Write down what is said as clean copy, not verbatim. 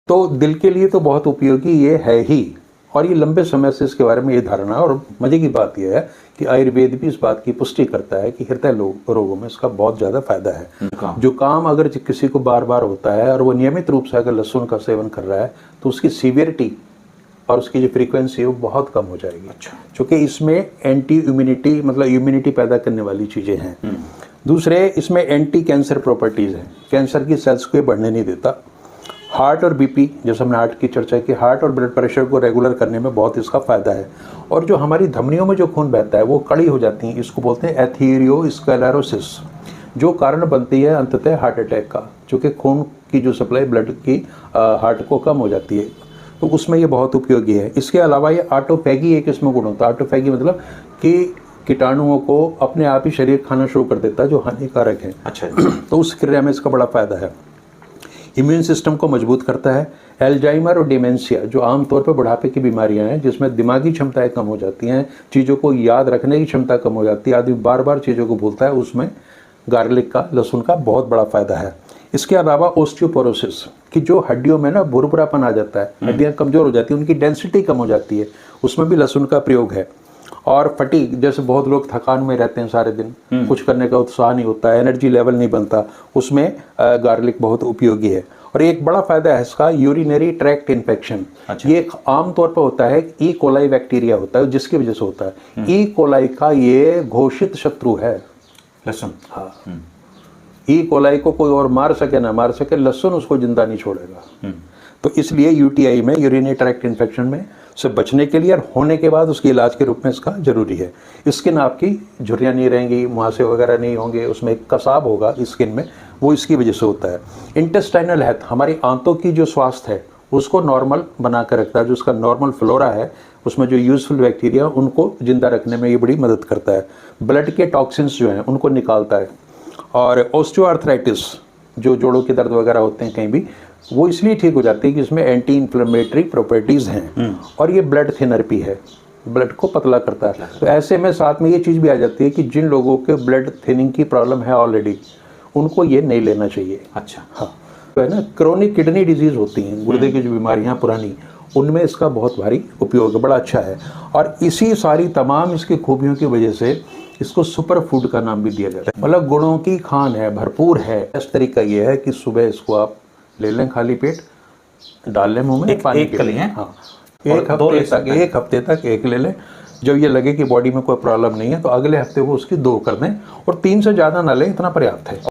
तो दिल के लिए तो बहुत उपयोगी ये है ही, और ये लंबे समय से इसके बारे में ये धारणा है। और मजे की बात यह है कि आयुर्वेद भी इस बात की पुष्टि करता है कि हृदय रोगों में इसका बहुत ज़्यादा फायदा है। जुकाम अगर किसी को बार बार होता है और वो नियमित रूप से अगर लहसुन का सेवन कर रहा है तो उसकी सीवियरिटी और उसकी जो फ्रीक्वेंसी है वो बहुत कम हो जाएगी। अच्छा। क्योंकि इसमें एंटी इम्यूनिटी, मतलब इम्यूनिटी पैदा करने वाली चीज़ें हैं। दूसरे, इसमें एंटी कैंसर प्रॉपर्टीज़ हैं, कैंसर की सेल्स को ये बढ़ने नहीं देता। हार्ट और बीपी, जैसे हमने हार्ट की चर्चा की, हार्ट और ब्लड प्रेशर को रेगुलर करने में बहुत इसका फ़ायदा है। और जो हमारी धमनियों में जो खून बहता है वो कड़ी हो जाती हैं, इसको बोलते हैं एथीरियोस्क्लेरोसिस, जो कारण बनती है अंततः हार्ट अटैक का, क्योंकि खून की जो सप्लाई ब्लड की हार्ट को कम हो जाती है, तो उसमें ये बहुत उपयोगी है। इसके अलावा ये ऑटोफैगी एक इसमें गुण होता है। ऑटोफैगी मतलब कि कीटाणुओं को अपने आप ही शरीर खाना शुरू कर देता है जो हानिकारक है। अच्छा। तो उस क्रिया में इसका बड़ा फ़ायदा है। इम्यून सिस्टम को मजबूत करता है। एल्जाइमर और डिमेंशिया, जो आमतौर पर बुढ़ापे की बीमारियां हैं जिसमें दिमागी क्षमताएं कम हो जाती हैं, चीज़ों को याद रखने की क्षमता कम हो जाती है, आदमी बार बार चीज़ों को भूलता है, उसमें गार्लिक का, लहसुन का बहुत बड़ा फ़ायदा है। इसके अलावा ऑस्टियोपोरोसिस की जो हड्डियों में ना भुरभुरापन आ जाता है, हड्डियाँ कमज़ोर हो जाती हैं, उनकी डेंसिटी कम हो जाती है, उसमें भी लहसुन का प्रयोग है। और फटीग, जैसे बहुत लोग थकान में रहते हैं सारे दिन, कुछ करने का उत्साह नहीं होता है, एनर्जी लेवल नहीं बनता, उसमें गार्लिक बहुत उपयोगी है। और एक बड़ा फायदा है इसका, यूरिनरी ट्रैक्ट इन्फेक्शन। अच्छा। ये आम तौर पर होता है, ई कोलाई बैक्टीरिया होता है जिसकी वजह से होता है। ई कोलाई का ये घोषित शत्रु है लहसुन। हाँ। ई कोलाई को कोई और मार सके ना मार सके, लहसुन उसको जिंदा नहीं छोड़ेगा। तो इसलिए यूटीआई में, यूरिनरी ट्रैक्ट इन्फेक्शन में से बचने के लिए और होने के बाद उसके इलाज के रूप में इसका जरूरी है। स्किन आपकी झुर्रियाँ नहीं रहेंगी, मुहासे वगैरह नहीं होंगे, उसमें एक कसाब होगा स्किन में, वो इसकी वजह से होता है। इंटेस्टाइनल हेल्थ, हमारी आंतों की जो स्वास्थ्य है उसको नॉर्मल बना कर रखता है, जो उसका नॉर्मल फ्लोरा है उसमें जो यूजफुल बैक्टीरिया उनको जिंदा रखने में ये बड़ी मदद करता है। ब्लड के टॉक्सिन्स जो हैं उनको निकालता है। और ऑस्टियोआर्थराइटिस, जो जोड़ों के दर्द वगैरह होते हैं कहीं भी, वो इसलिए ठीक हो जाती है कि इसमें एंटी इन्फ्लेमेटरी प्रॉपर्टीज़ हैं। और ये ब्लड थिनर भी है, ब्लड को पतला करता है। तो ऐसे में साथ में ये चीज़ भी आ जाती है कि जिन लोगों के ब्लड थिनिंग की प्रॉब्लम है ऑलरेडी, उनको ये नहीं लेना चाहिए। अच्छा। हाँ, तो है ना, क्रोनिक किडनी डिजीज़ होती हैं, गुर्दे की जो बीमारियाँ पुरानी, उनमें इसका बहुत भारी उपयोग है, बड़ा अच्छा है। और इसी सारी तमाम इसकी खूबियों की वजह से इसको सुपर फूड का नाम भी दिया जाता है। मतलब गुणों की खान है, भरपूर है। इस तरीका ये है कि सुबह इसको आप ले लें खाली पेट, डाल लें मुंह में, पानी पी लें। हाँ, एक हफ्ते तक एक ले लें। जब ये लगे कि बॉडी में कोई प्रॉब्लम नहीं है तो अगले हफ्ते वो उसकी 2 कर दें, और 3 से ज़्यादा ना लें, इतना पर्याप्त है।